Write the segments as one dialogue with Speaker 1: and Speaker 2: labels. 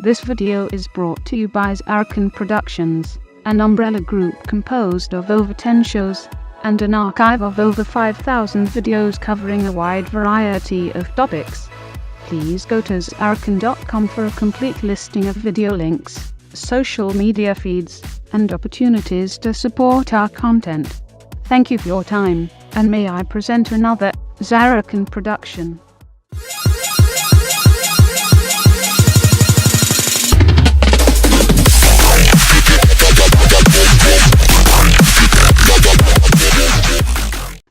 Speaker 1: This video is brought to you by Zarrakan Productions, an umbrella group composed of over 10 shows and an archive of over 5,000 videos covering a wide variety of topics. Please go to zarrakan.com for a complete listing of video links, social media feeds, and opportunities to support our content. Thank you for your time, and may I present another Zarrakan production.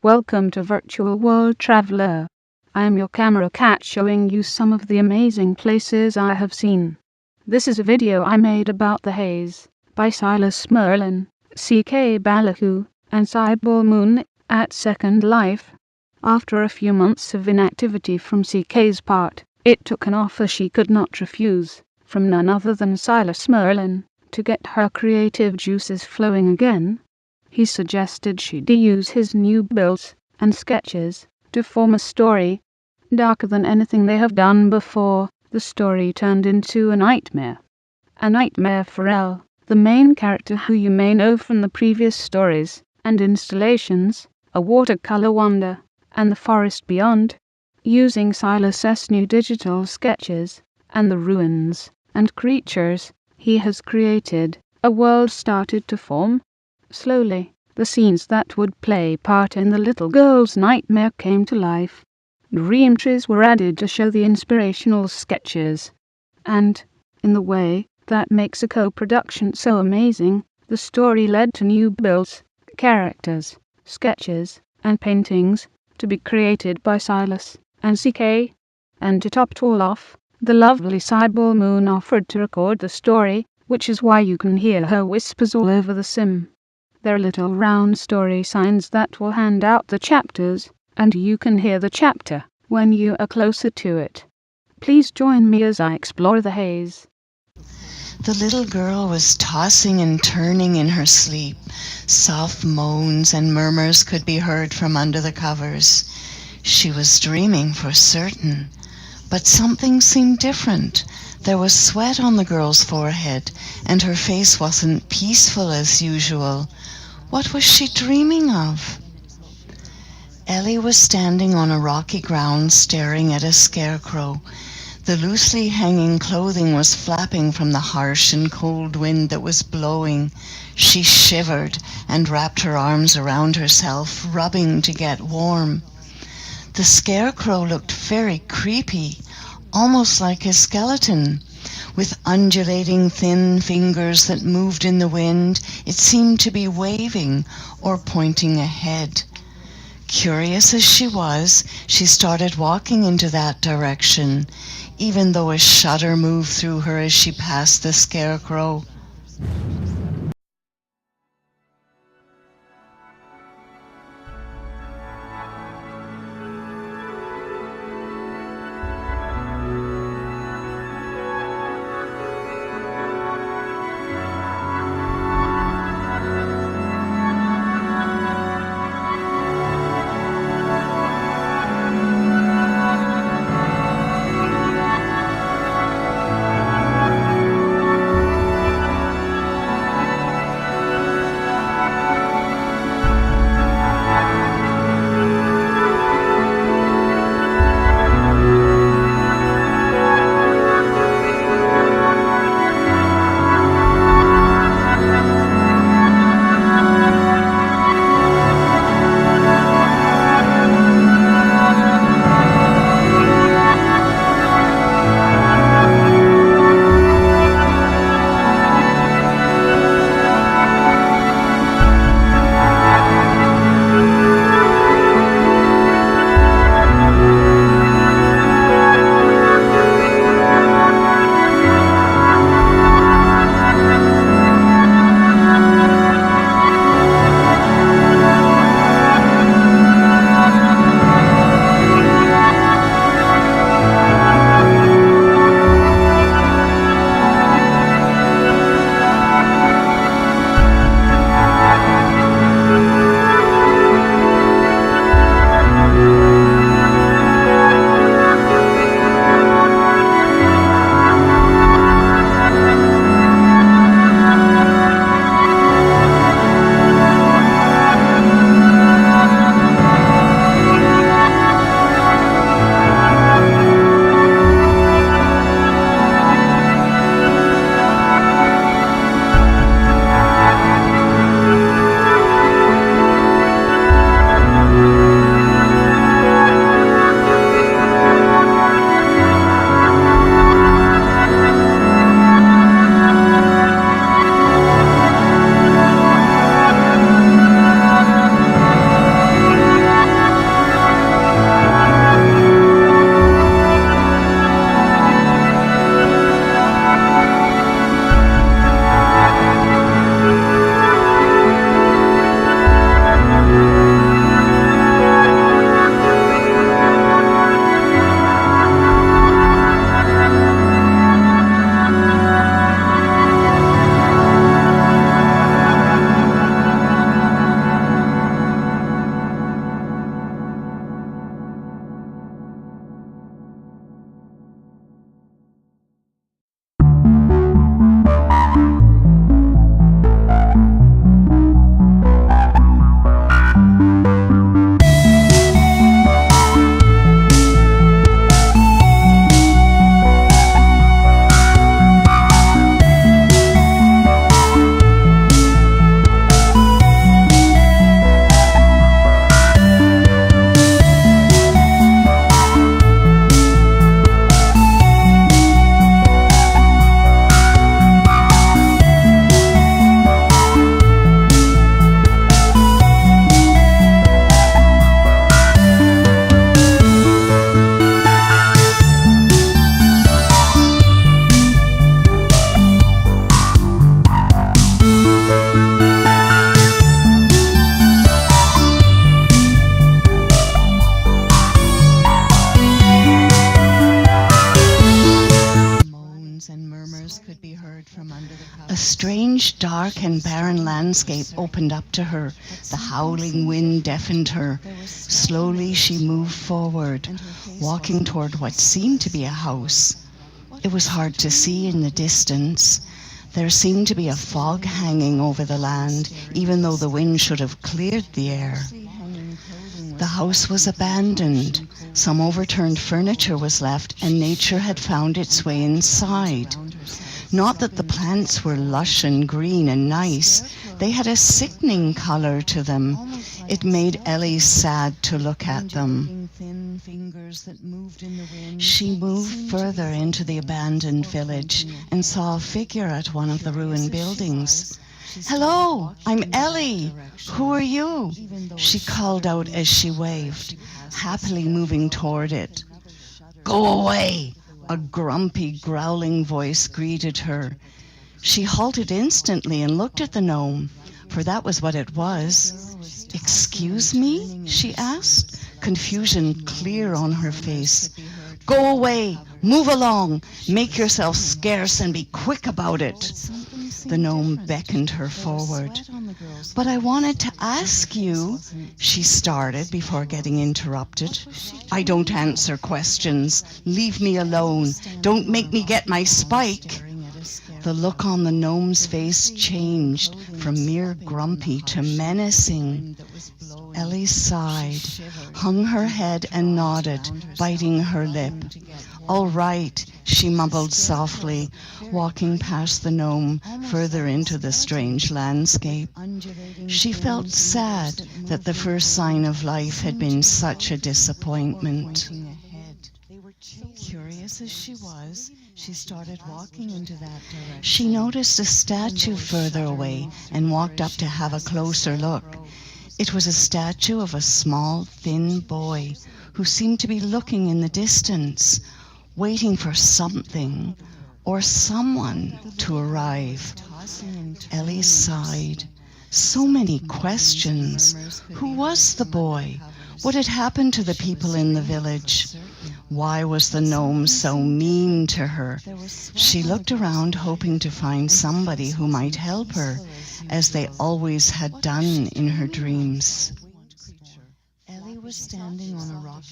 Speaker 1: Welcome to Virtual World Traveler. I am your camera cat showing you some of the amazing places I have seen. This is a video I made about the Haze by Silas, Merlin, Ballyhoo, and Cybele at Second Life. After a few months of inactivity from CK's part, it took an offer she could not refuse, from none other than Silas Merlin, to get her creative juices flowing again. He suggested she use his new builds and sketches to form a story. Darker than anything they have done before, the story turned into a nightmare. A nightmare for Elle, the main character who you may know from the previous stories and installations, A Watercolor Wonder, and The Forest Beyond. Using Silas's new digital sketches and the ruins and creatures he has created, a world started to form. Slowly, the scenes that would play part in the little girl's nightmare came to life. Dream trees were added to show the inspirational sketches. And, in the way that makes a co-production so amazing, the story led to new builds, characters, sketches, and paintings to be created by Silas and CK. And to top it all off, the lovely Cybele offered to record the story, which is why you can hear her whispers all over the sim. There are little round story signs that will hand out the chapters, and you can hear the chapter when you are closer to it. Please join me as I explore the Haze.
Speaker 2: The little girl was tossing and turning in her sleep. Soft moans and murmurs could be heard from under the covers. She was dreaming for certain, but something seemed different. There was sweat on the girl's forehead, and her face wasn't peaceful as usual. What was she dreaming of? Ellie was standing on a rocky ground staring at a scarecrow. The loosely hanging clothing was flapping from the harsh and cold wind that was blowing. She shivered and wrapped her arms around herself, rubbing to get warm. The scarecrow looked very creepy, almost like a skeleton. With undulating thin fingers that moved in the wind, it seemed to be waving or pointing ahead. Curious as she was, she started walking into that direction, even though a shudder moved through her as she passed the scarecrow. A strange, dark and barren landscape opened up to her. The howling wind deafened her. Slowly she moved forward, walking toward what seemed to be a house. It was hard to see in the distance. There seemed to be a fog hanging over the land, even though the wind should have cleared the air. The house was abandoned. Some overturned furniture was left, and nature had found its way inside. Not that the plants were lush and green and nice. They had a sickening color to them. It made Ellie sad to look at them. She moved further into the abandoned village and saw a figure at one of the ruined buildings. "Hello, I'm Ellie. Who are you?" she called out as she waved, happily moving toward it. "Go away!" A grumpy, growling voice greeted her. She halted instantly and looked at the gnome, for that was what it was. "Excuse me?" she asked, confusion clear on her face. "Go away! Move along! Make yourself scarce and be quick about it!" The gnome beckoned her forward. "But I wanted to ask you," she started before getting interrupted. "I don't answer questions. Leave me alone. Don't make me get my spike." The look on the gnome's face changed from mere grumpy to menacing. Ellie sighed, hung her head and nodded, biting her lip. "All right," she mumbled softly, walking past the gnome further into the strange landscape. She felt sad that the first sign of life had been such a disappointment. Curious as she was, she started walking into that direction. She noticed a statue further away and walked up to have a closer look. It was a statue of a small, thin boy who seemed to be looking in the distance, waiting for something or someone to arrive. Ellie sighed. So many questions. Who was the boy? What had happened to the people in the village? Why was the gnome so mean to her? She looked around, hoping to find somebody who might help her, as they always had done in her dreams. Ellie was standing on a rock.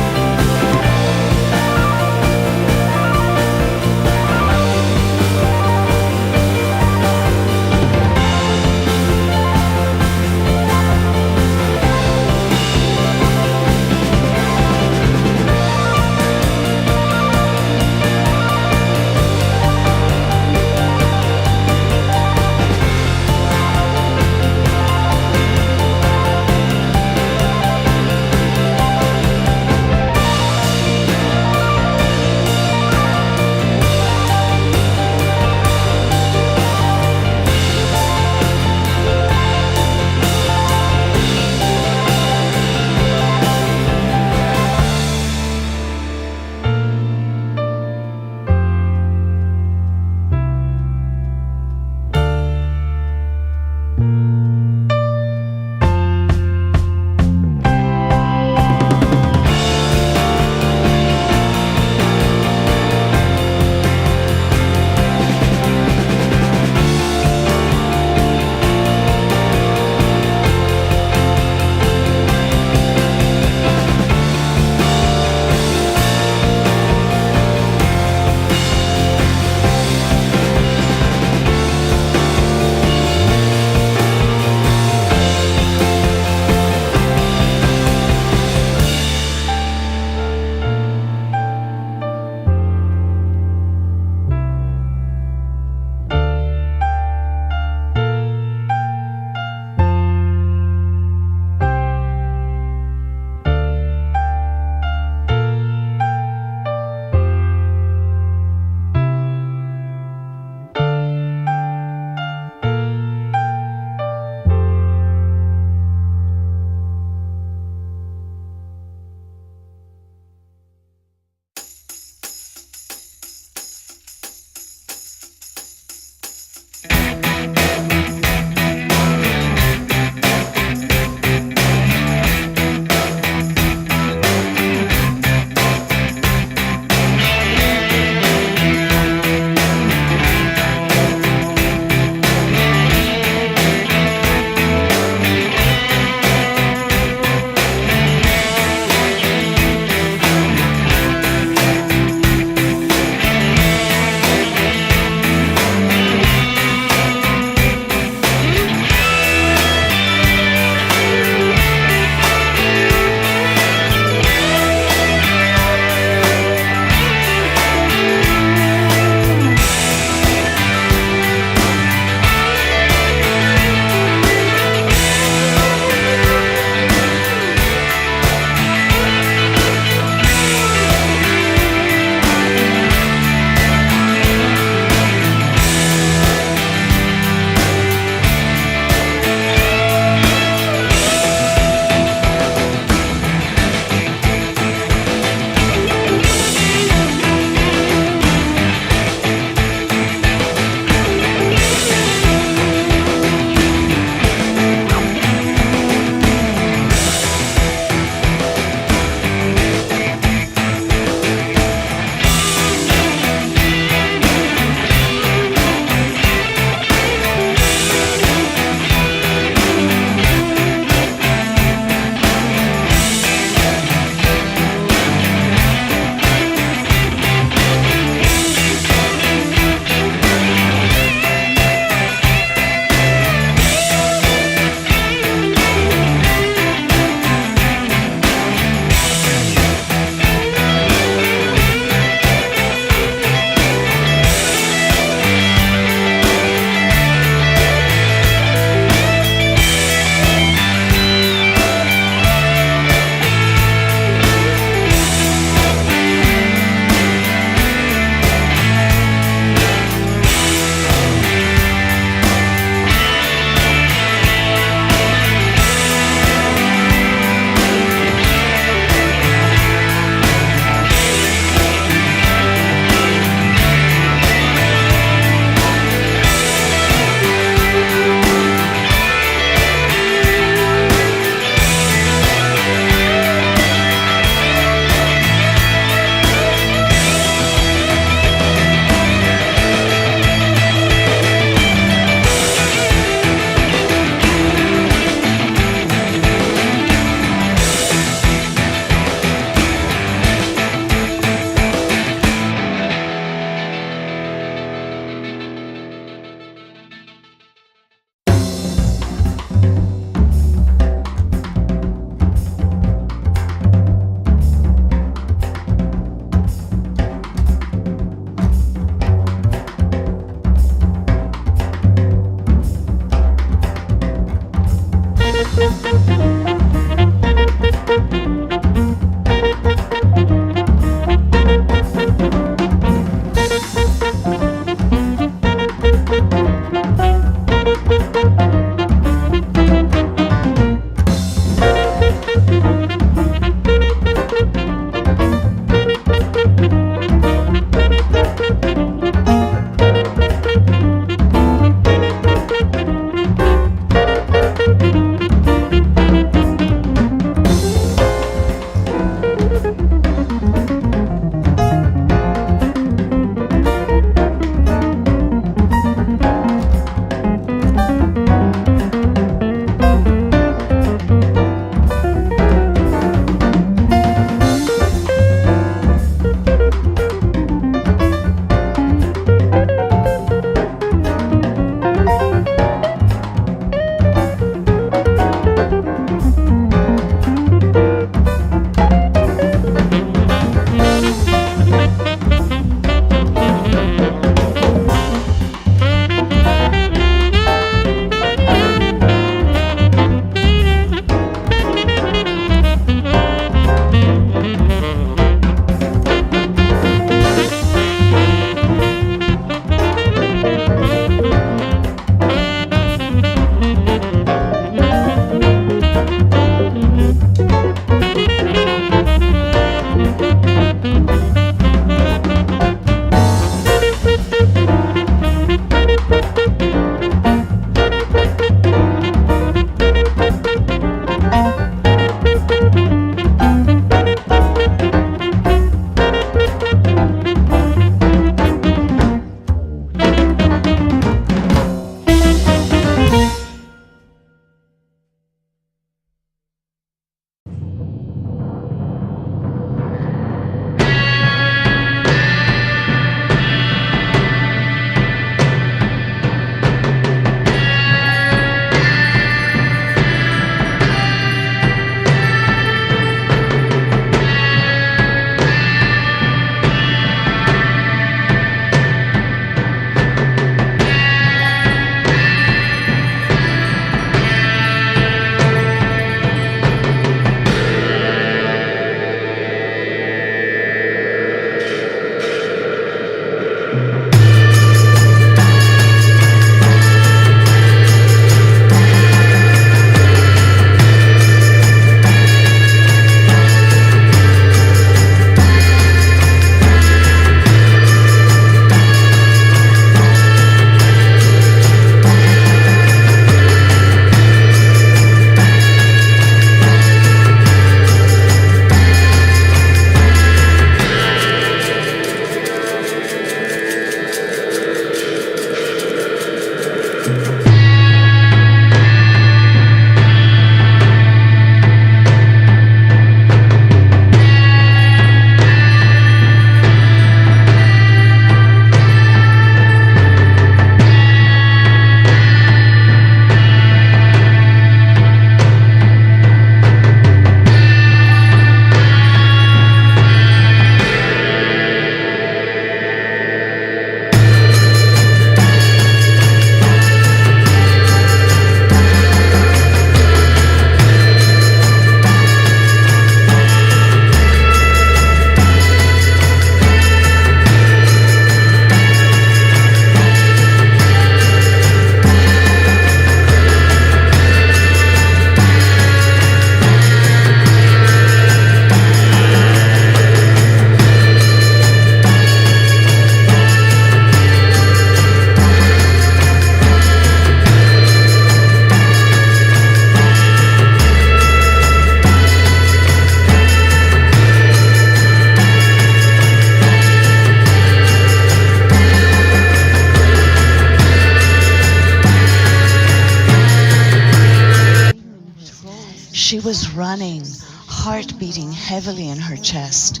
Speaker 2: She was running, heart beating heavily in her chest.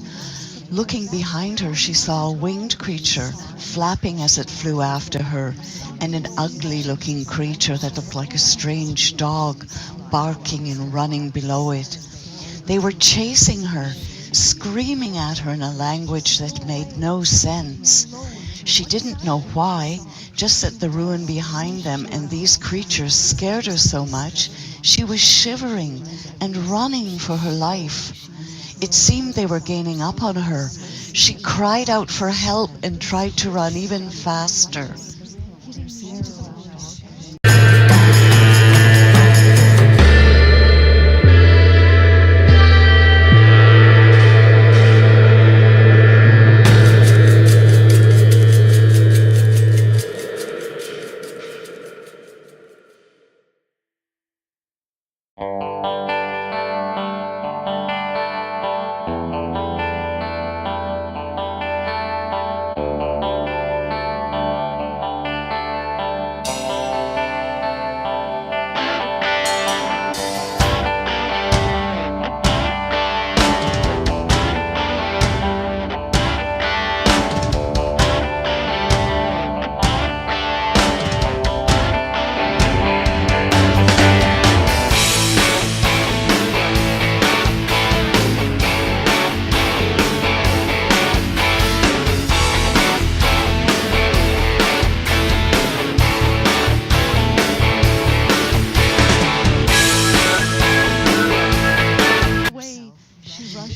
Speaker 2: Looking behind her, she saw a winged creature flapping as it flew after her, and an ugly-looking creature that looked like a strange dog barking and running below it. They were chasing her, screaming at her in a language that made no sense. She didn't know why, just that the ruin behind them and these creatures scared her so much, she was shivering and running for her life. It seemed they were gaining up on her. She cried out for help and tried to run even faster.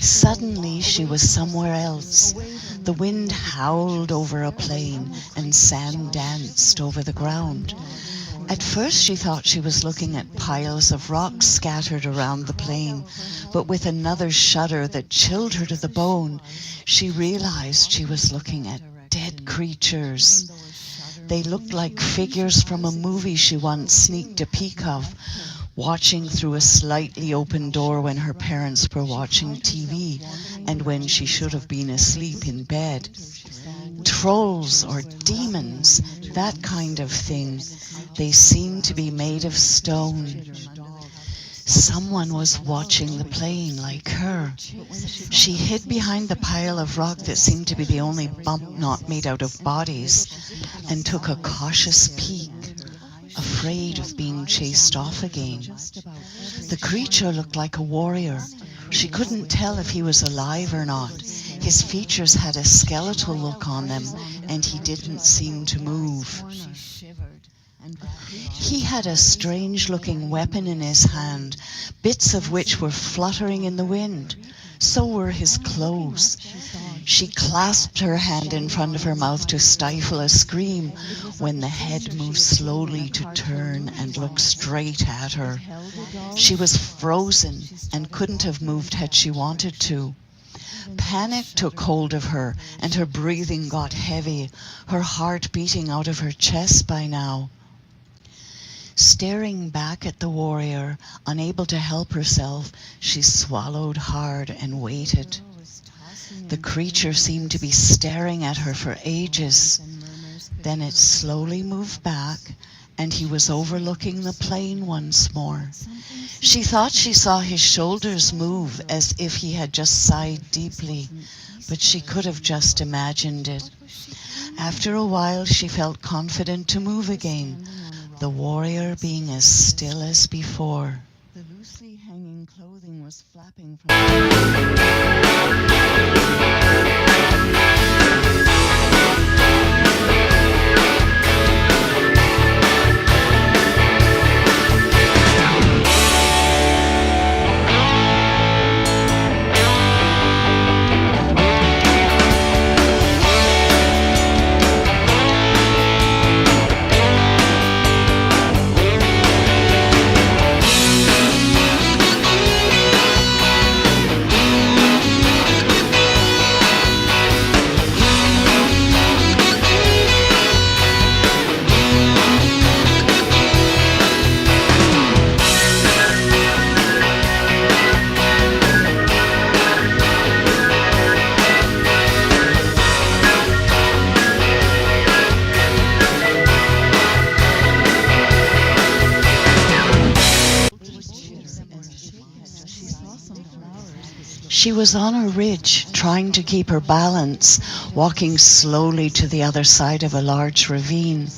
Speaker 2: Suddenly she was somewhere else. The wind howled over a plain and sand danced over the ground. At first she thought she was looking at piles of rocks scattered around the plain, but with another shudder that chilled her to the bone, she realized she was looking at dead creatures. They looked like figures from a movie she once sneaked a peek of, watching through a slightly open door when her parents were watching TV and when she should have been asleep in bed. Trolls or demons, that kind of thing. They seemed to be made of stone. Someone was watching the plane like her. She hid behind the pile of rock that seemed to be the only bump not made out of bodies and took a cautious peek, afraid of being chased off again. The creature looked like a warrior. She couldn't tell if he was alive or not. His features had a skeletal look on them, and he didn't seem to move. He had a strange-looking weapon in his hand, bits of which were fluttering in the wind. So were his clothes. She clasped her hand in front of her mouth to stifle a scream when the head moved slowly to turn and look straight at her. She was frozen and couldn't have moved had she wanted to. Panic took hold of her, and her breathing got heavy, her heart beating out of her chest by now. Staring back at the warrior, unable to help herself, she swallowed hard and waited. The creature seemed to be staring at her for ages. Then it slowly moved back, and he was overlooking the plain once more. She thought she saw his shoulders move as if he had just sighed deeply, but she could have just imagined it. After a while, she felt confident to move again, the warrior being as still as before. The loosely hanging clothing was flapping from She was on a ridge, trying to keep her balance, walking slowly to the other side of a large ravine.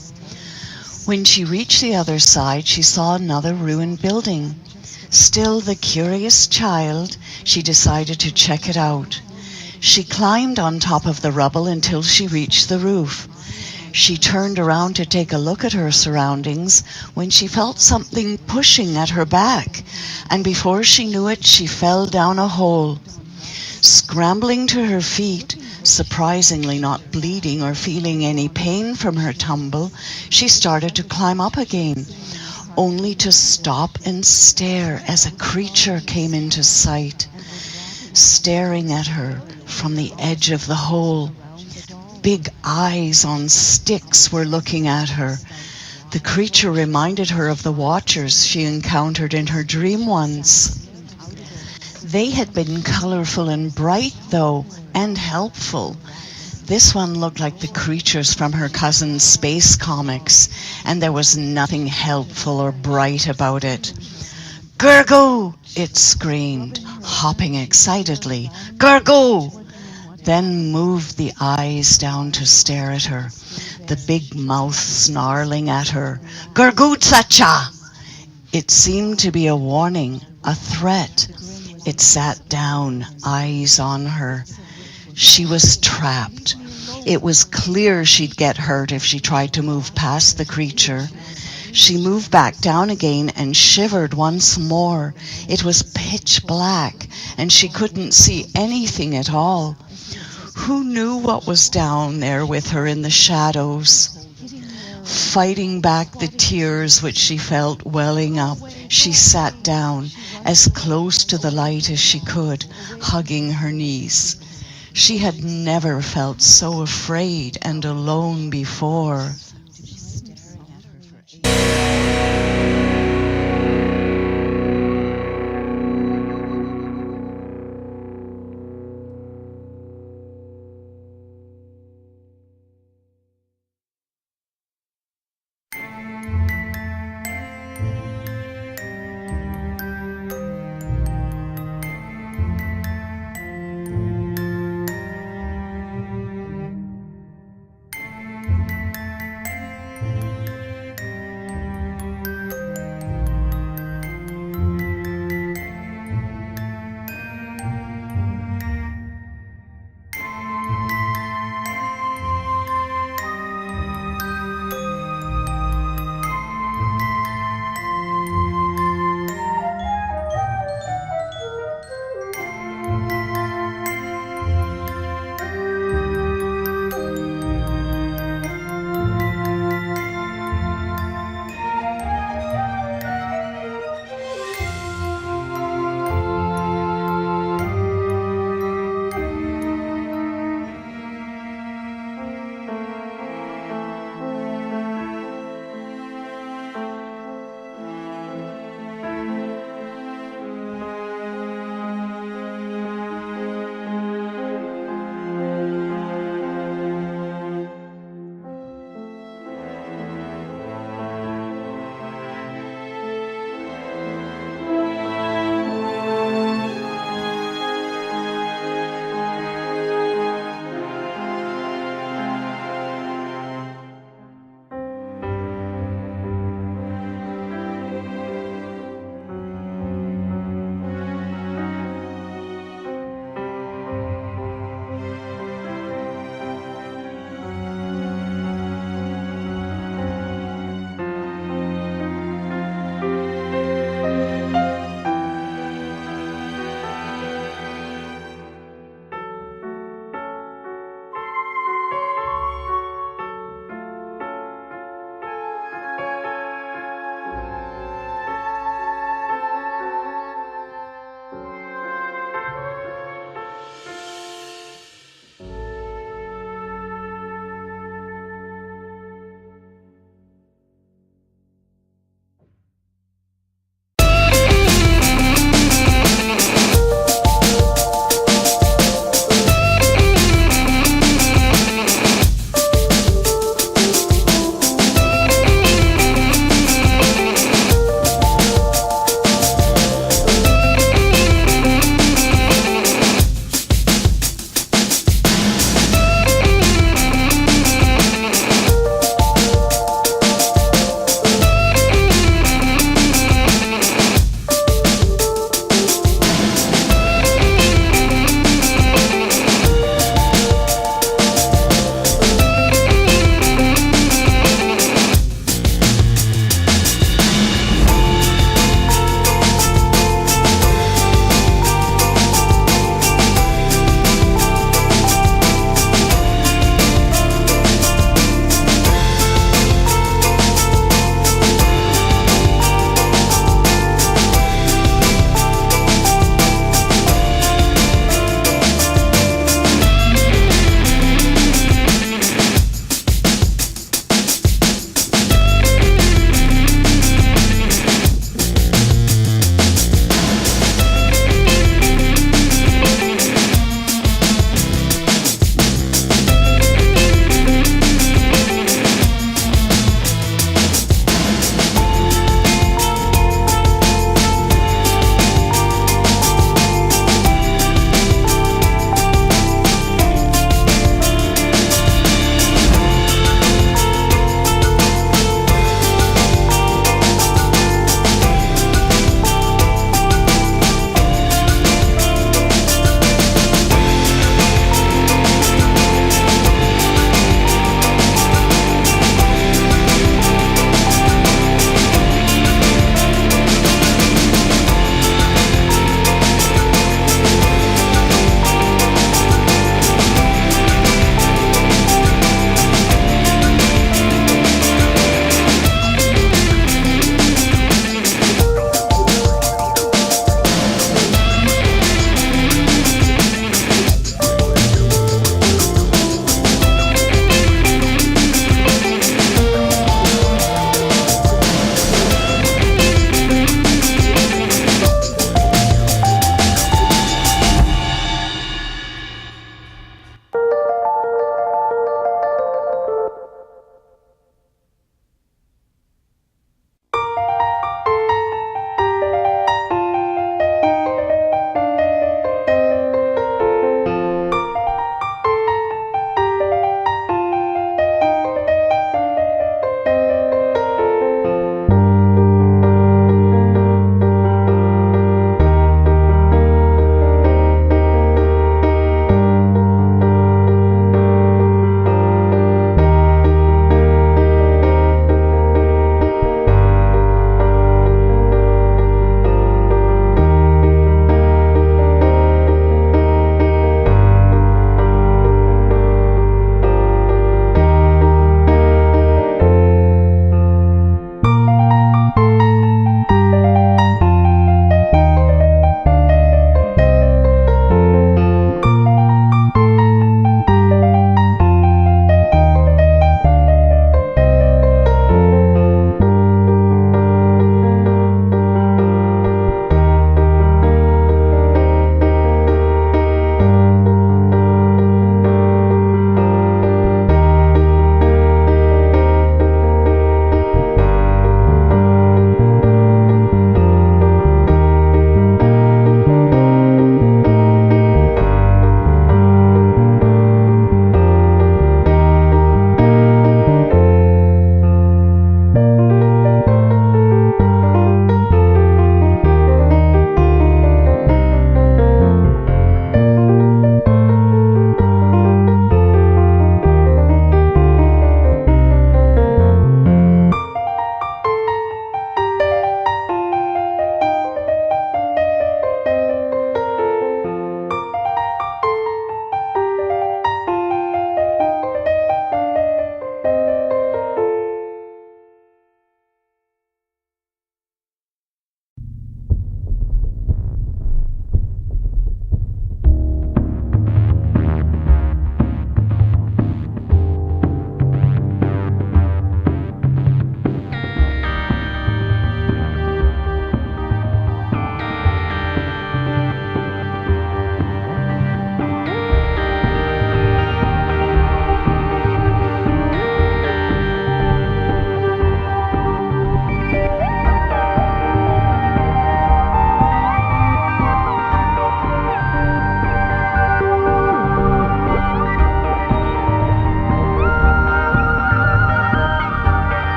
Speaker 2: When she reached the other side, she saw another ruined building. Still the curious child, she decided to check it out. She climbed on top of the rubble until she reached the roof. She turned around to take a look at her surroundings when she felt something pushing at her back, and before she knew it, she fell down a hole. Scrambling to her feet, surprisingly not bleeding or feeling any pain from her tumble, she started to climb up again, only to stop and stare as a creature came into sight, staring at her from the edge of the hole. Big eyes on sticks were looking at her. The creature reminded her of the watchers she encountered in her dream once. They had been colorful and bright, though, and helpful. This one looked like the creatures from her cousin's space comics, and there was nothing helpful or bright about it. "Gurgle!" it screamed, hopping excitedly. "Gurgle!" Then moved the eyes down to stare at her, the big mouth snarling at her. "Gurgutsacha!" It seemed to be a warning, a threat. It sat down, eyes on her. She was trapped. It was clear she'd get hurt if she tried to move past the creature. She moved back down again and shivered once more. It was pitch black, and she couldn't see anything at all. Who knew what was down there with her in the shadows? Fighting back the tears which she felt welling up, she sat down, as close to the light as she could, hugging her knees. She had never felt so afraid and alone before.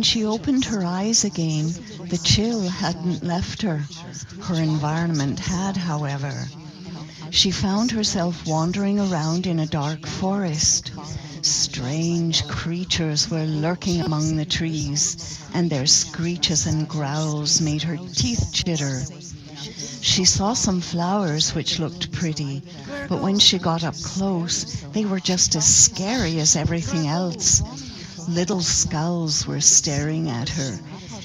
Speaker 2: when she opened her eyes again, the chill hadn't left her. Her environment had, however. She found herself wandering around in a dark forest. Strange creatures were lurking among the trees, and their screeches and growls made her teeth chitter. She saw some flowers which looked pretty, but when she got up close, they were just as scary as everything else. Little skulls were staring at her.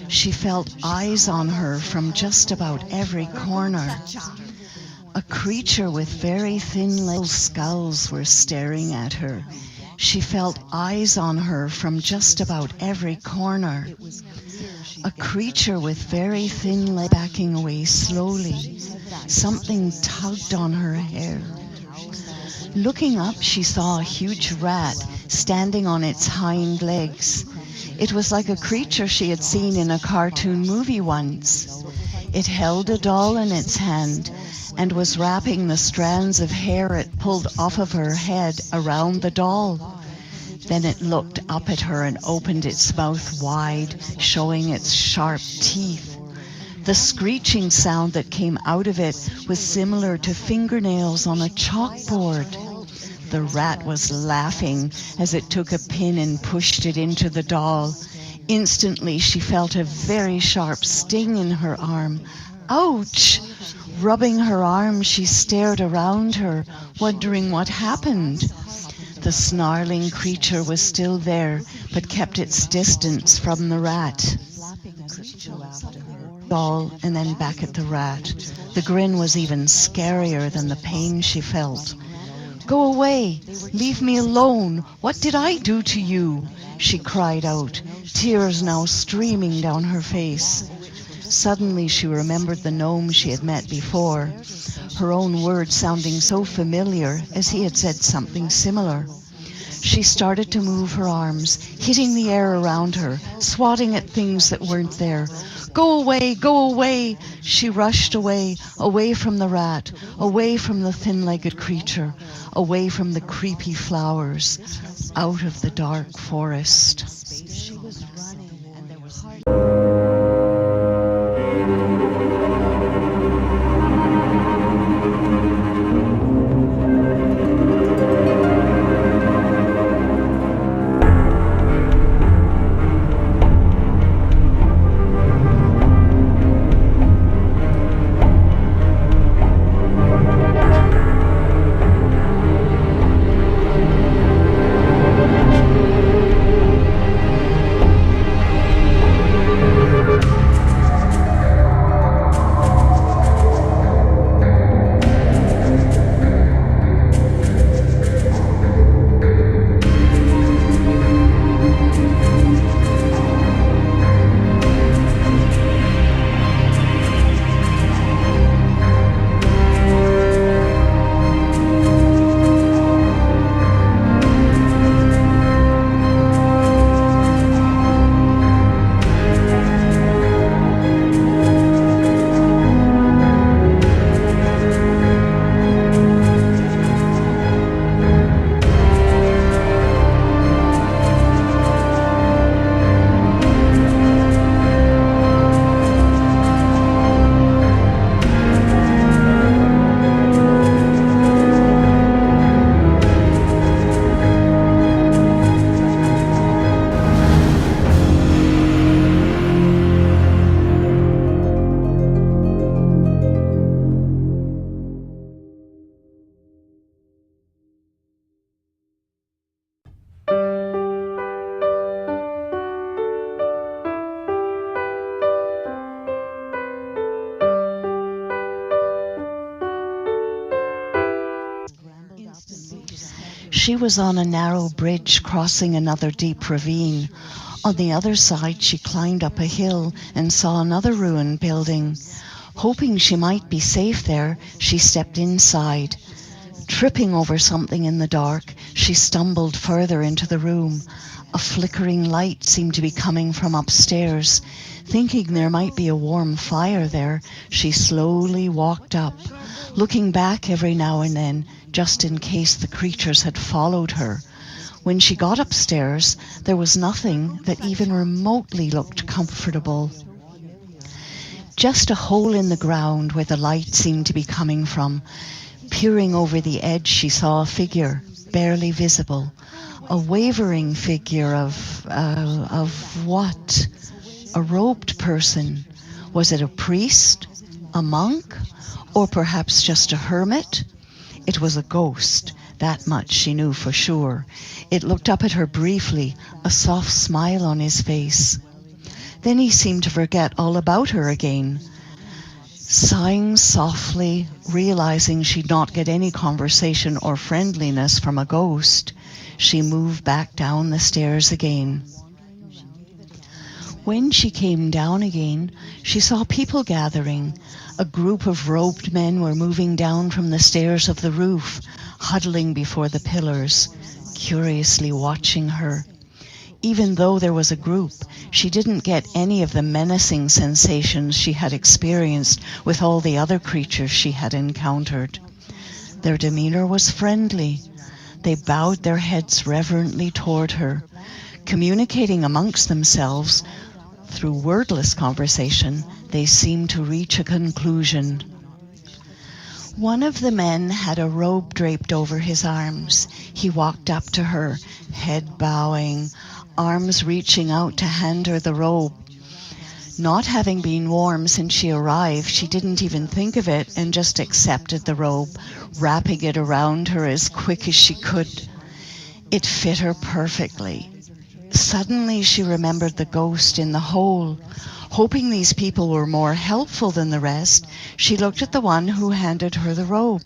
Speaker 2: She felt eyes on her from just about every corner. A creature with very thin little skulls were staring at her. She felt eyes on her from just about every corner. A creature with very thin legs backing away slowly. Something tugged on her hair. Looking up, she saw a huge rat standing on its hind legs. It was like a creature she had seen in a cartoon movie once. It held a doll in its hand and was wrapping the strands of hair it pulled off of her head around the doll. Then it looked up at her and opened its mouth wide, showing its sharp teeth. The screeching sound that came out of it was similar to fingernails on a chalkboard. The rat was laughing as it took a pin and pushed it into the doll. Instantly, she felt a very sharp sting in her arm. Ouch! Rubbing her arm, she stared around her, wondering what happened. The snarling creature was still there, but kept its distance from the rat. Doll and then back at the rat. The grin was even scarier than the pain she felt. "Go away! Leave me alone! What did I do to you?" she cried out, tears now streaming down her face. Suddenly she remembered the gnome she had met before, her own words sounding so familiar as he had said something similar. She started to move her arms, hitting the air around her, swatting at things that weren't there. "Go away! Go away!" She rushed away, away from the rat, away from the thin-legged creature, away from the creepy flowers, out of the dark forest. She was running, and there was She was on a narrow bridge crossing another deep ravine. On the other side, she climbed up a hill and saw another ruined building. Hoping she might be safe there, she stepped inside. Tripping over something in the dark, she stumbled further into the room. A flickering light seemed to be coming from upstairs. Thinking there might be a warm fire there, she slowly walked up, looking back every now and then, just in case the creatures had followed her. When she got upstairs, there was nothing that even remotely looked comfortable. Just a hole in the ground where the light seemed to be coming from. Peering over the edge, she saw a figure, barely visible. A wavering figure of what? A robed person. Was it a priest? A monk? Or perhaps just a hermit? It was a ghost. That much she knew for sure. It looked up at her briefly, a soft smile on his face. Then he seemed to forget all about her again. Sighing softly, realizing she'd not get any conversation or friendliness from a ghost, she moved back down the stairs again. When she came down again, she saw people gathering. A group of robed men were moving down from the stairs of the roof, huddling before the pillars, curiously watching her. Even though there was a group, she didn't get any of the menacing sensations she had experienced with all the other creatures she had encountered. Their demeanor was friendly. They bowed their heads reverently toward her. Communicating amongst themselves, through wordless conversation, they seemed to reach a conclusion. One of the men had a robe draped over his arms. He walked up to her, head bowing, arms reaching out to hand her the robe. Not having been warm since she arrived, she didn't even think of it and just accepted the robe, wrapping it around her as quick as she could. It fit her perfectly. Suddenly she remembered the ghost in the hole. Hoping these people were more helpful than the rest, she looked at the one who handed her the robe.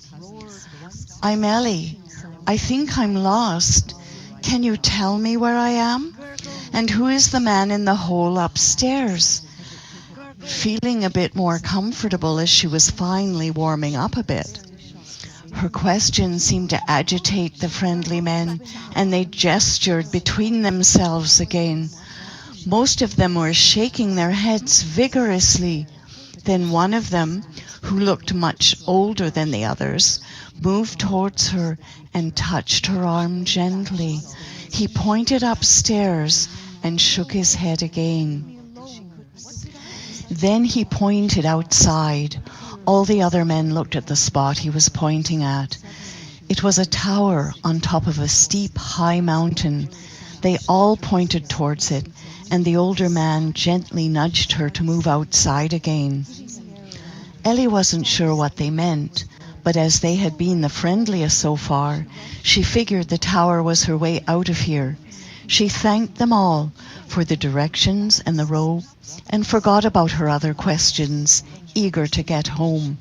Speaker 2: "I'm Ellie. I think I'm lost. Can you tell me where I am? And who is the man in the hole upstairs?" Feeling a bit more comfortable as she was finally warming up a bit. Her question seemed to agitate the friendly men, and they gestured between themselves again. Most of them were shaking their heads vigorously. Then one of them, who looked much older than the others, moved towards her and touched her arm gently. He pointed upstairs and shook his head again. Then he pointed outside. All the other men looked at the spot he was pointing at. It was a tower on top of a steep, high mountain. They all pointed towards it, and the older man gently nudged her to move outside again. Ellie wasn't sure what they meant, but as they had been the friendliest so far, she figured the tower was her way out of here. She thanked them all for the directions and the robe, and forgot about her other questions, eager to get home.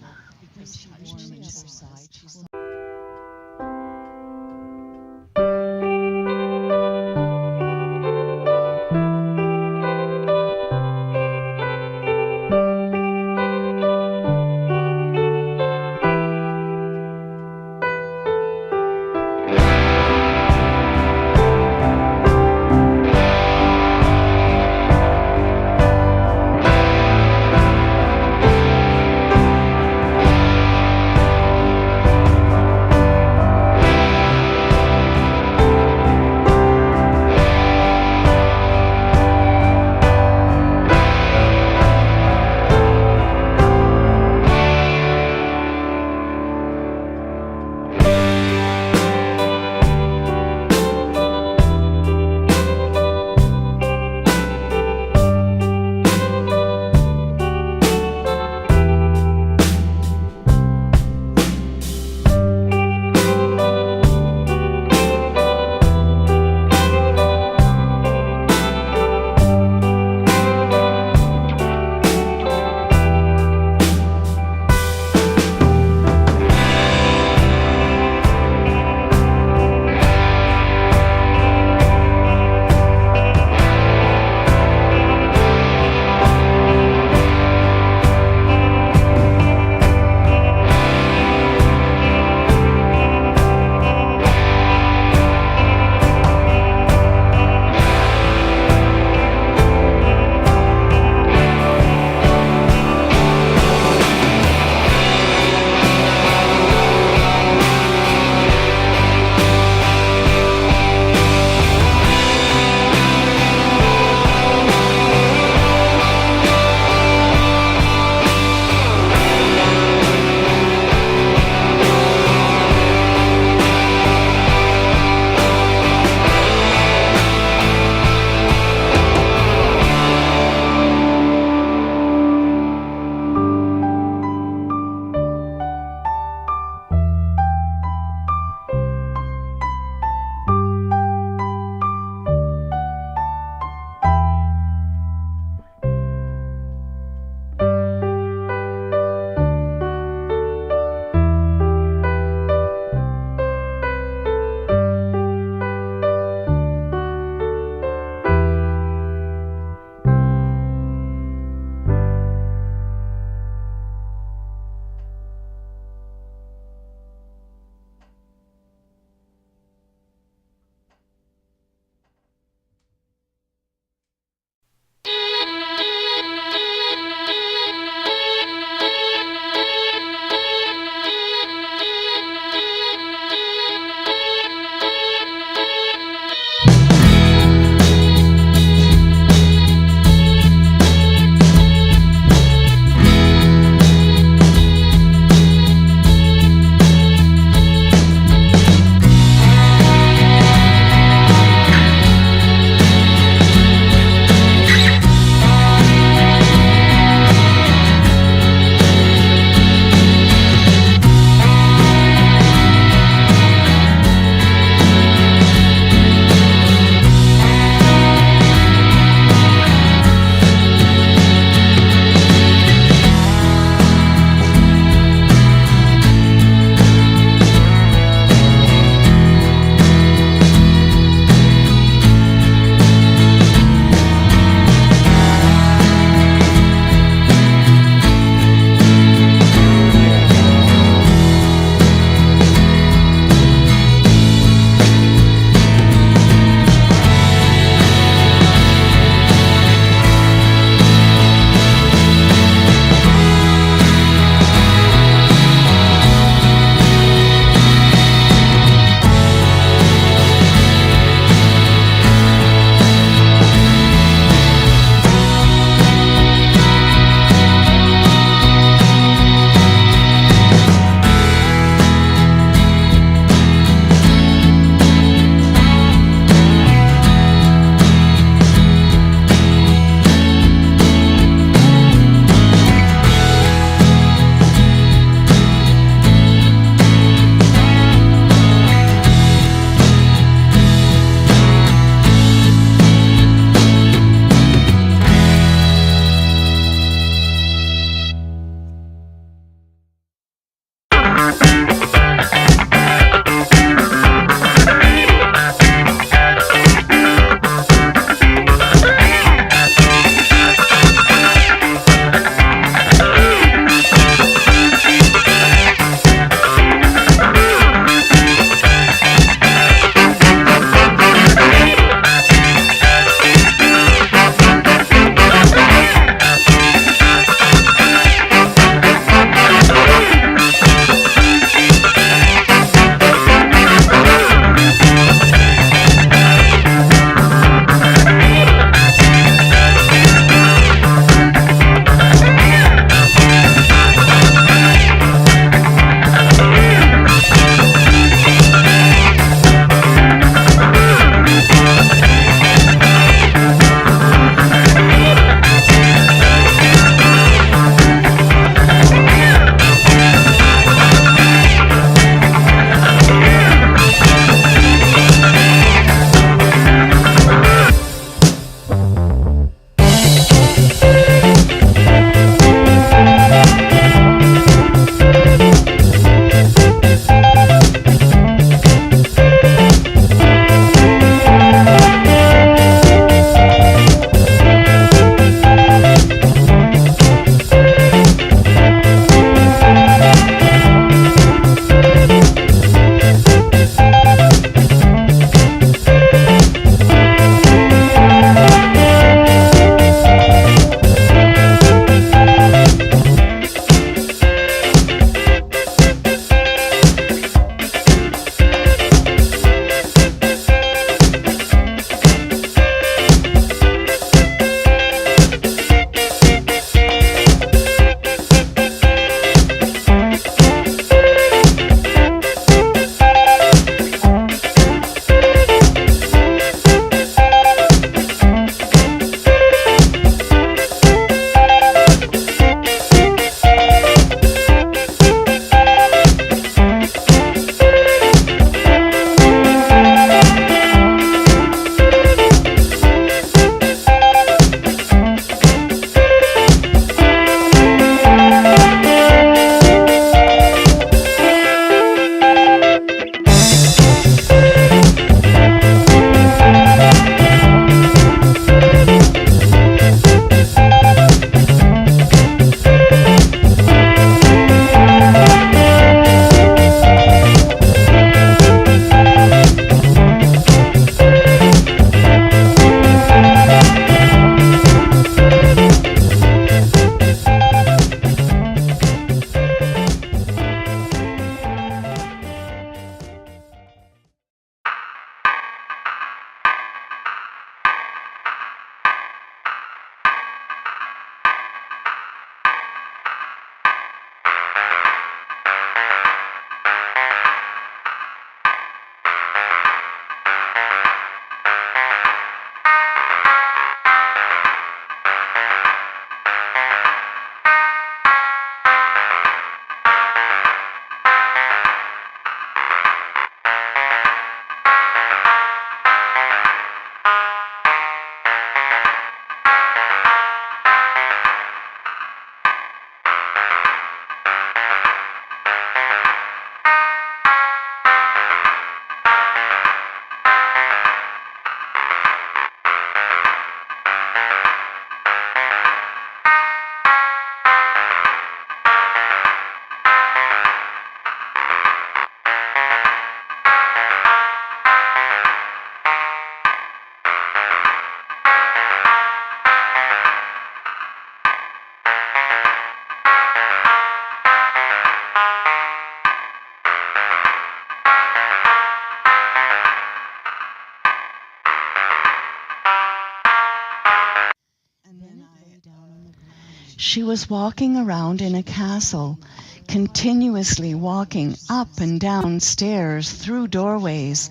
Speaker 2: She was walking around in a castle, continuously walking up and down stairs, through doorways,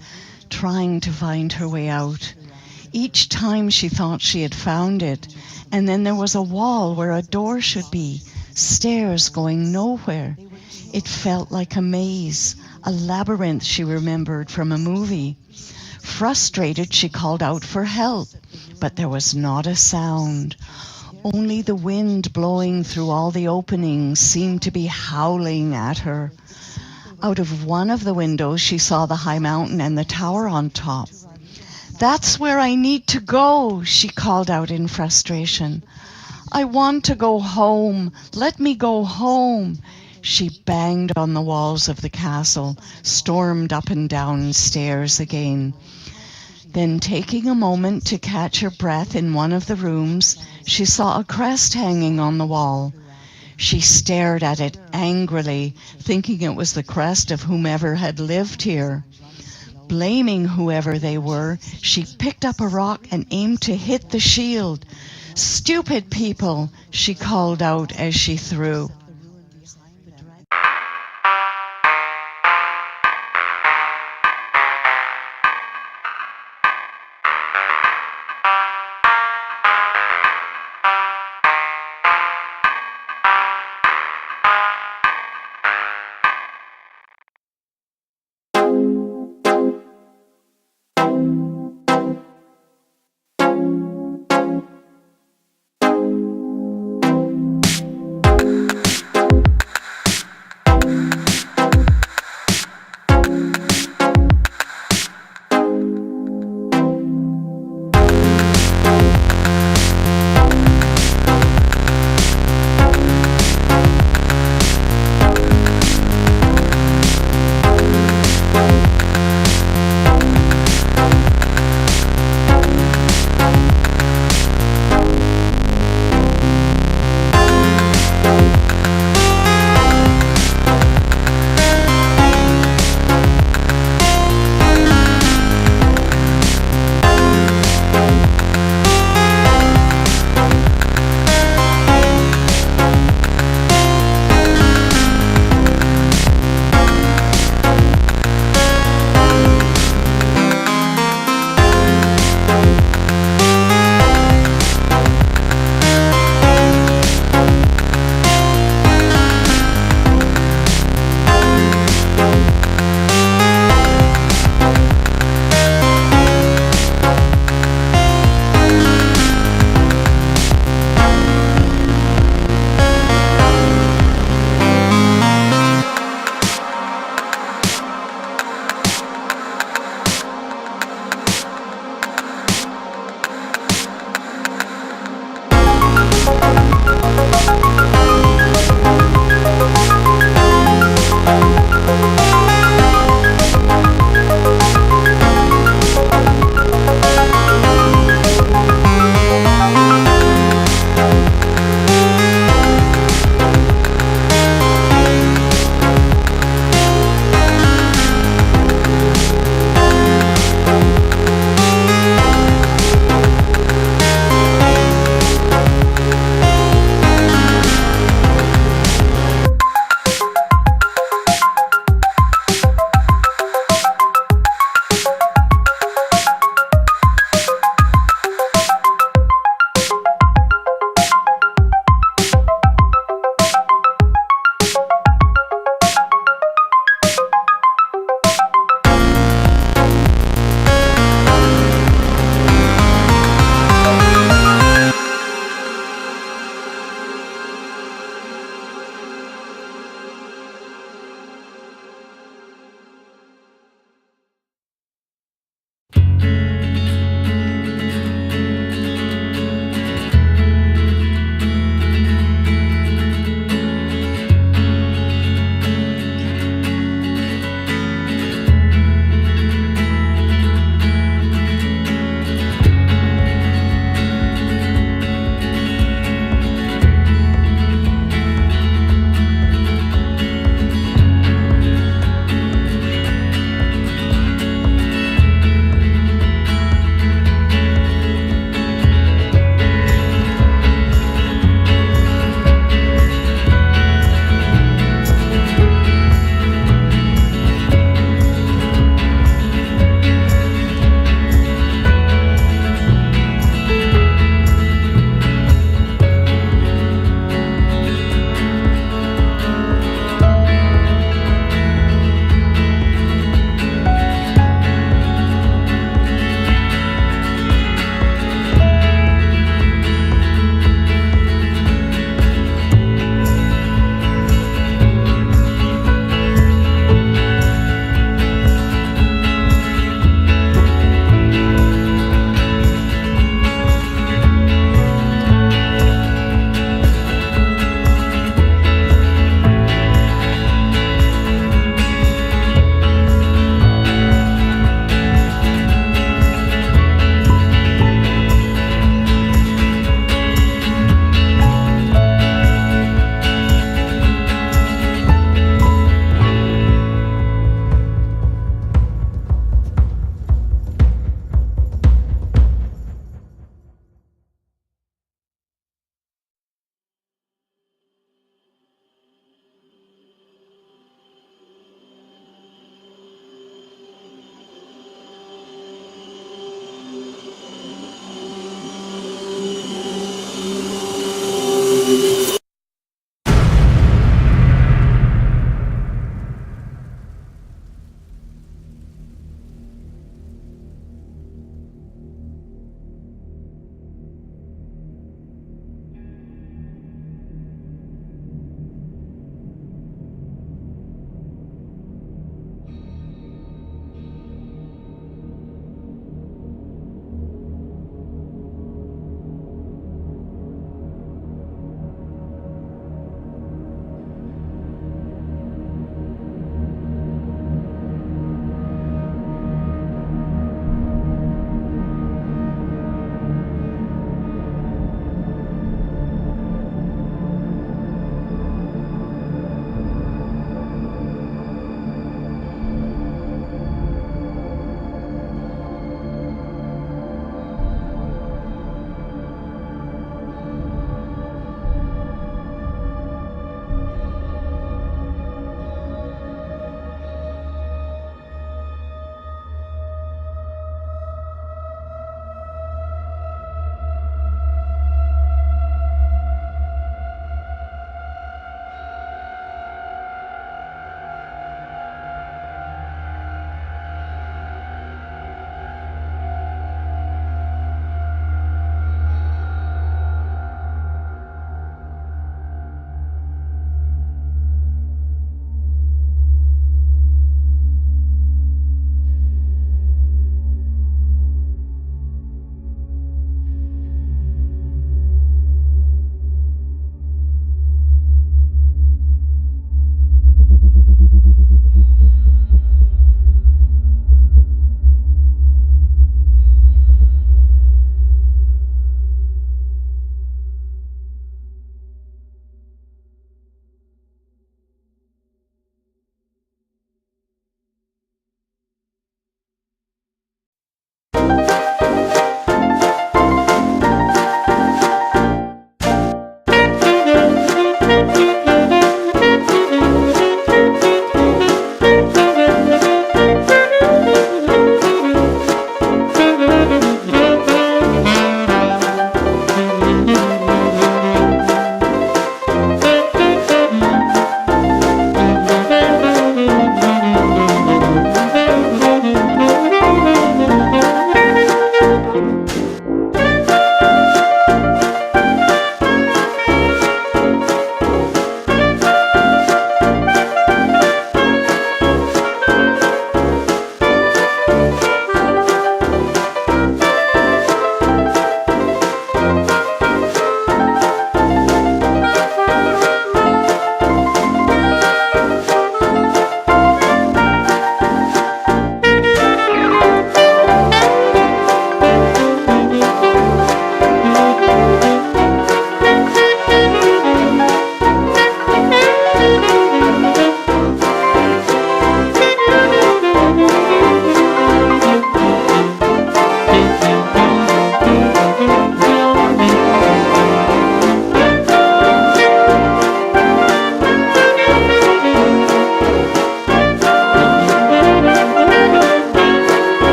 Speaker 2: trying to find her way out. Each time she thought she had found it, and then there was a wall where a door should be, stairs going nowhere. It felt like a maze, a labyrinth she remembered from a movie. Frustrated, she called out for help, but there was not a sound. Only the wind blowing through all the openings seemed to be howling at her. Out of one of the windows, she saw the high mountain and the tower on top. "That's where I need to go," she called out in frustration. "I want to go home. Let me go home." She banged on the walls of the castle, stormed up and down stairs again. Then, taking a moment to catch her breath in one of the rooms, she saw a crest hanging on the wall. She stared at it angrily, thinking it was the crest of whomever had lived here. Blaming whoever they were, she picked up a rock and aimed to hit the shield. "Stupid people!" she called out as she threw.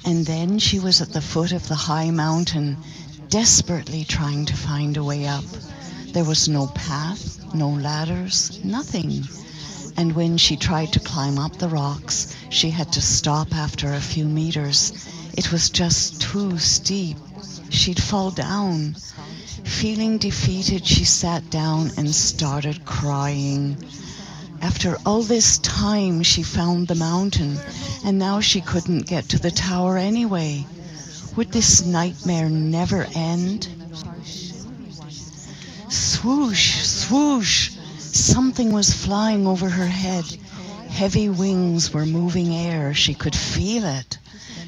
Speaker 2: And then she was at the foot of the high mountain, desperately trying to find a way up. There was no path, no ladders, nothing. And when she tried to climb up the rocks, she had to stop after a few meters. It was just too steep. She'd fall down. Feeling defeated, she sat down and started crying. After all this time, she found the mountain, and now she couldn't get to the tower anyway. Would this nightmare never end? Swoosh, swoosh! Something was flying over her head. Heavy wings were moving air. She could feel it.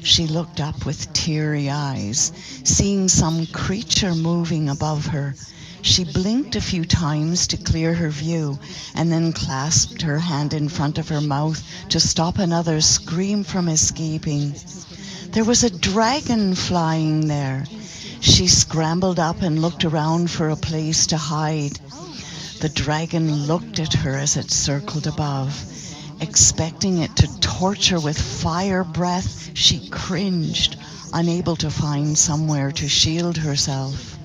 Speaker 2: She looked up with teary eyes, seeing some creature moving above her. She blinked a few times to clear her view, and then clasped her hand in front of her mouth to stop another scream from escaping. There was a dragon flying there. She scrambled up and looked around for a place to hide. The dragon looked at her as it circled above. Expecting it to torture with fire breath, she cringed, unable to find somewhere to shield herself.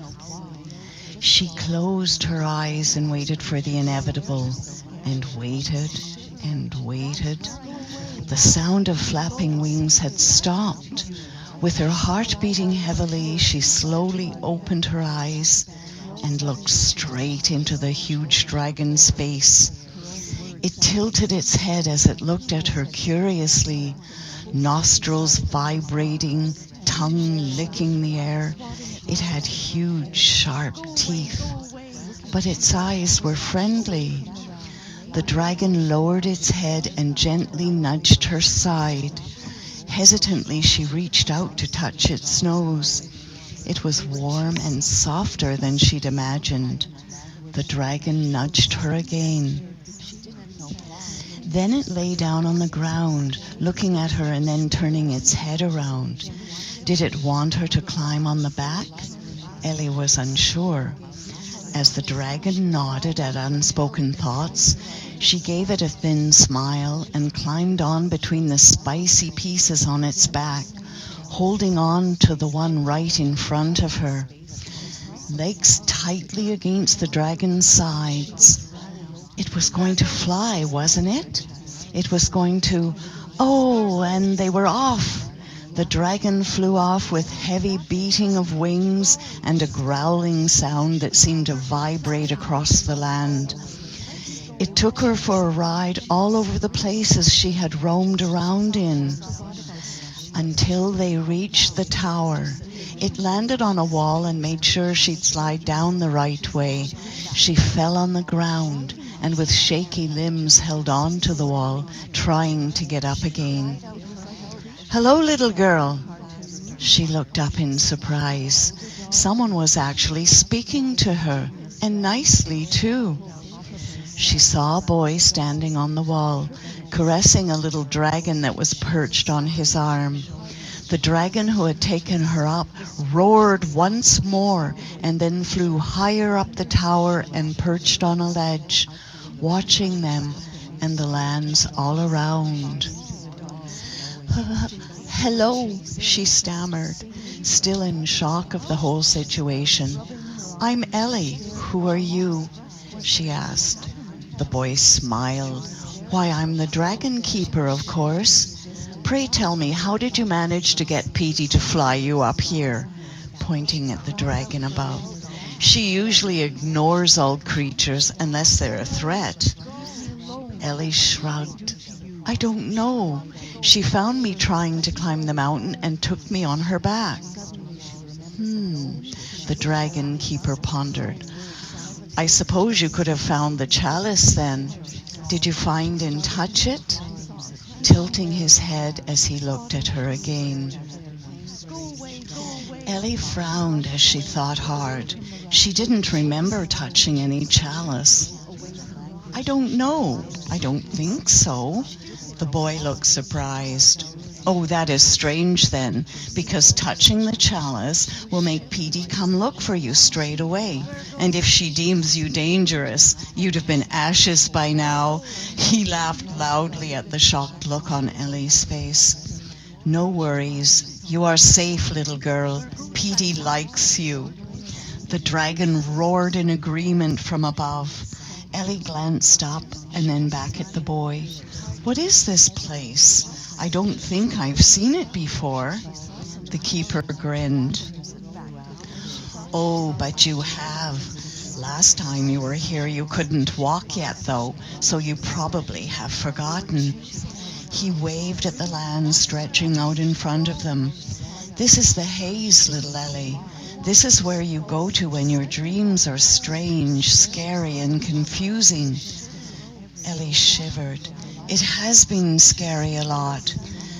Speaker 2: She closed her eyes and waited for the inevitable, and waited and waited. The sound of flapping wings had stopped. With her heart beating heavily, she slowly opened her eyes and looked straight into the huge dragon's face. It tilted its head as it looked at her curiously, nostrils vibrating, tongue licking the air. It had huge, sharp teeth, but its eyes were friendly. The dragon lowered its head and gently nudged her side. Hesitantly, she reached out to touch its nose. It was warm and softer than she'd imagined. The dragon nudged her again. Then it lay down on the ground, looking at her and then turning its head around. Did it want her to climb on the back? Ellie was unsure. As the dragon nodded at unspoken thoughts, she gave it a thin smile and climbed on between the spicy pieces on its back, holding on to the one right in front of her. Legs tightly against the dragon's sides. It was going to fly, wasn't it? It was going to... Oh, and they were off. The dragon flew off with heavy beating of wings and a growling sound that seemed to vibrate across the land. It took her for a ride all over the places she had roamed around in, until they reached the tower. It landed on a wall and made sure she'd slide down the right way. She fell on the ground and with shaky limbs held on to the wall, trying to get up again. "Hello, little girl." She looked up in surprise. Someone was actually speaking to her, and nicely too. She saw a boy standing on the wall, caressing a little dragon that was perched on his arm. The dragon who had taken her up roared once more and then flew higher up the tower and perched on a ledge, watching them and the lands all around. "Hello," she stammered, still in shock of the whole situation. "I'm Ellie. Who are you?" she asked. The boy smiled. "Why, I'm the dragon keeper, of course. Pray tell me, how did you manage to get Petey to fly you up here?" Pointing at the dragon above. "She usually ignores all creatures unless they're a threat." Ellie shrugged. "I don't know. She found me trying to climb the mountain and took me on her back." The dragon keeper pondered. "I suppose you could have found the chalice then. Did you find and touch it?" Tilting his head as he looked at her again. Ellie frowned as she thought hard. She didn't remember touching any chalice. "I don't know. I don't think so." The boy looked surprised. Oh, that is strange then, because touching the chalice will make Petey come look for you straight away. And if she deems you dangerous, you'd have been ashes by now. He laughed loudly at the shocked look on Ellie's face. No worries. You are safe, little girl. Petey likes you. The dragon roared in agreement from above. Ellie glanced up and then back at the boy. What is this place? I don't think I've seen it before. The keeper grinned. Oh, but you have. Last time you were here you couldn't walk yet though, so you probably have forgotten. He waved at the land stretching out in front of them. This is the Haze, little Ellie. This is where you go to when your dreams are strange, scary, and confusing. Ellie shivered. It has been scary a lot.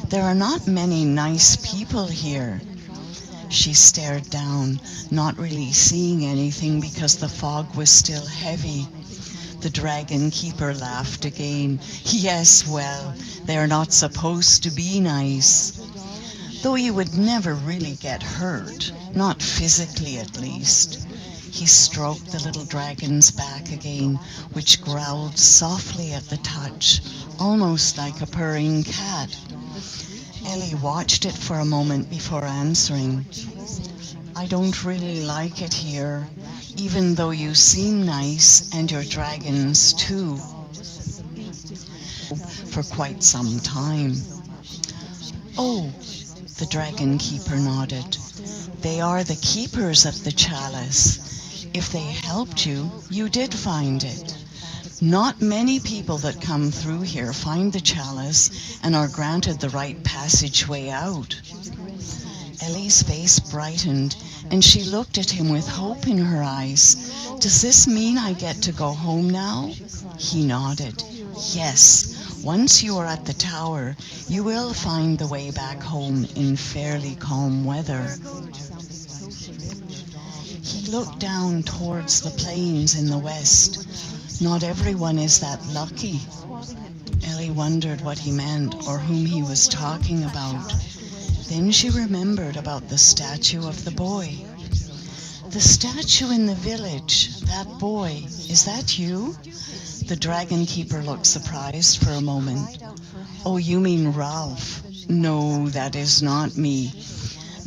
Speaker 2: There are not many nice people here. She stared down, not really seeing anything because the fog was still heavy. The dragon keeper laughed again. Yes, well, they are not supposed to be nice. Though you would never really get hurt, not physically at least. He stroked the little dragon's back again, which growled softly at the touch, almost like a purring cat. Ellie watched it for a moment before answering. I don't really like it here, even though you seem nice and your dragons too. For quite some time. Oh, the dragon keeper nodded. They are the keepers of the chalice. If they helped you, you did find it. Not many people that come through here find the chalice and are granted the right passageway out. Ellie's face brightened, and she looked at him with hope in her eyes. Does this mean I get to go home now? He nodded. Yes, once you are at the tower, you will find the way back home in fairly calm weather. He looked down towards the plains in the west. Not everyone is that lucky. Ellie wondered what he meant or whom he was talking about. Then she remembered about the statue of the boy. The statue in the village, that boy, is that you? The dragon keeper looked surprised for a moment. Oh, you mean Ralph? No, that is not me.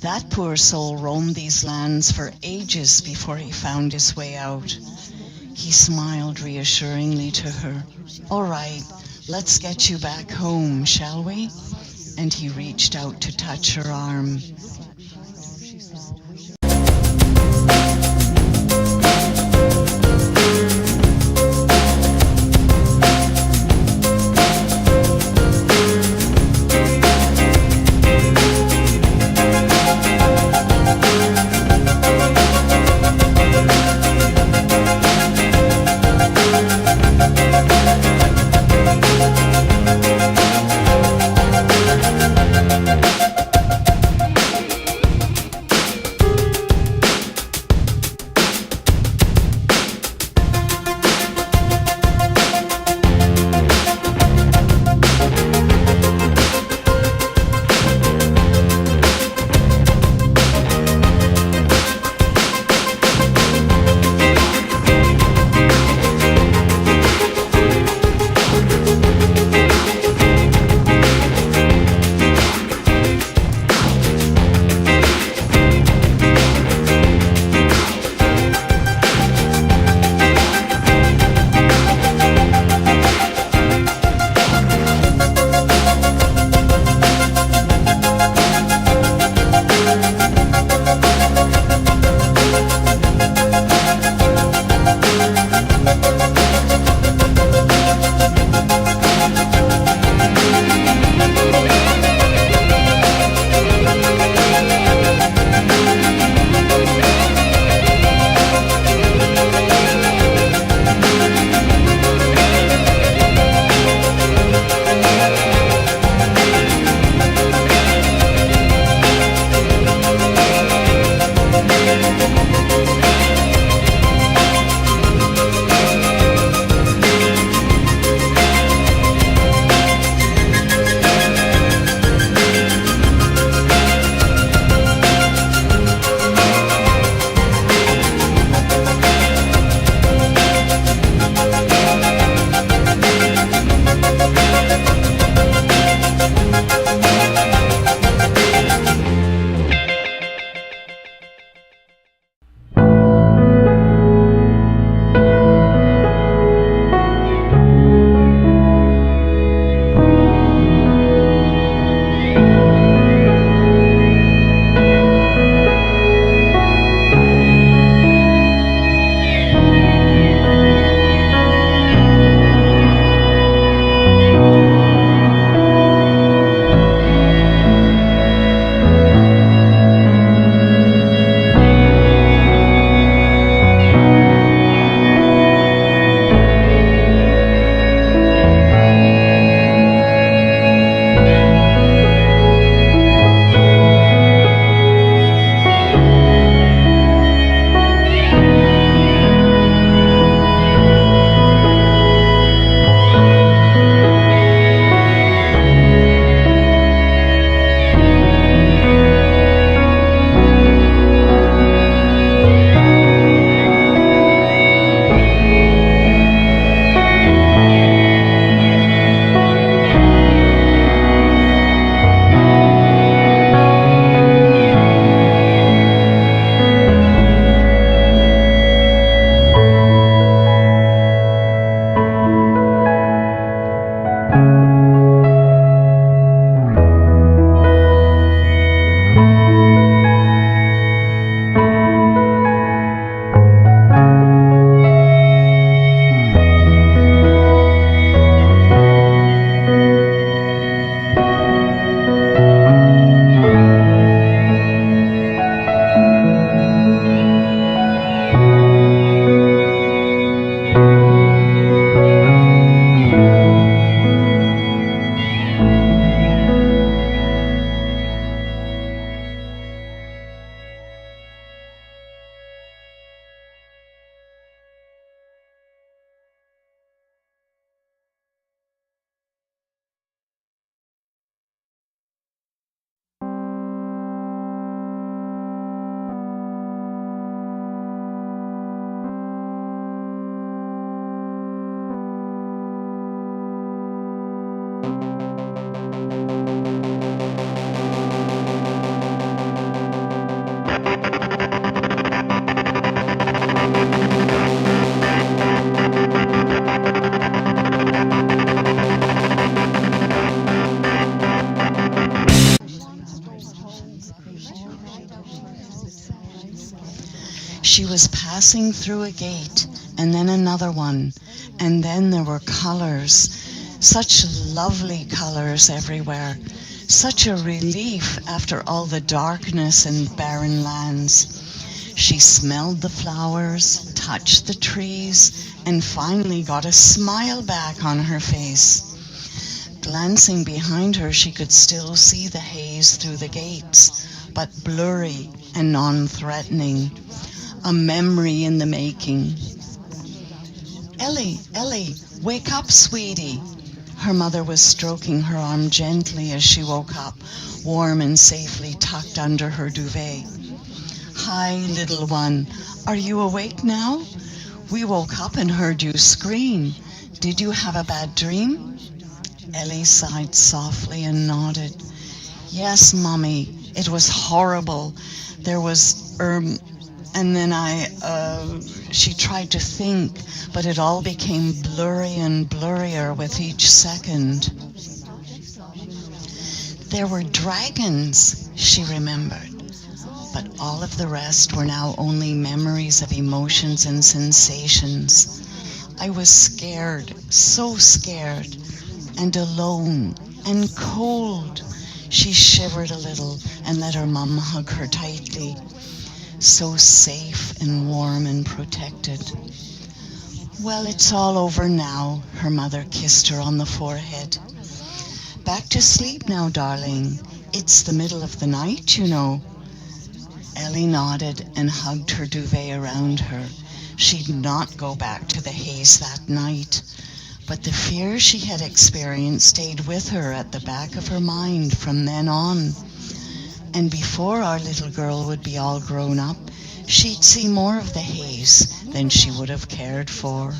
Speaker 2: That poor soul roamed these lands for ages before he found his way out. He smiled reassuringly to her. All right, let's get you back home, shall we? And he reached out to touch her arm. She was passing through a gate, and then another one, and then there were colors, such lovely colors everywhere, such a relief after all the darkness and barren lands. She smelled the flowers, touched the trees, and finally got a smile back on her face. Glancing behind her, she could still see the haze through the gates, but blurry and non-threatening. A memory in the making. Ellie, wake up, sweetie. Her mother was stroking her arm gently as she woke up, warm and safely tucked under her duvet. Hi, little one. Are you awake now? We woke up and heard you scream. Did you have a bad dream? Ellie sighed softly and nodded. Yes, Mummy, it was horrible. There was, and then she tried to think, but it all became blurry and blurrier with each second. There were dragons, she remembered, but all of the rest were now only memories of emotions and sensations. I was scared, so scared, and alone, and cold. She shivered a little and let her mum hug her tightly. So safe and warm and protected. Well, it's all over now, her mother kissed her on the forehead. Back to sleep now, darling. It's the middle of the night, you know. Ellie nodded and hugged her duvet around her. She'd not go back to the haze that night, but the fear she had experienced stayed with her at the back of her mind from then on. And before our little girl would be all grown up, she'd see more of the haze than she would have cared for.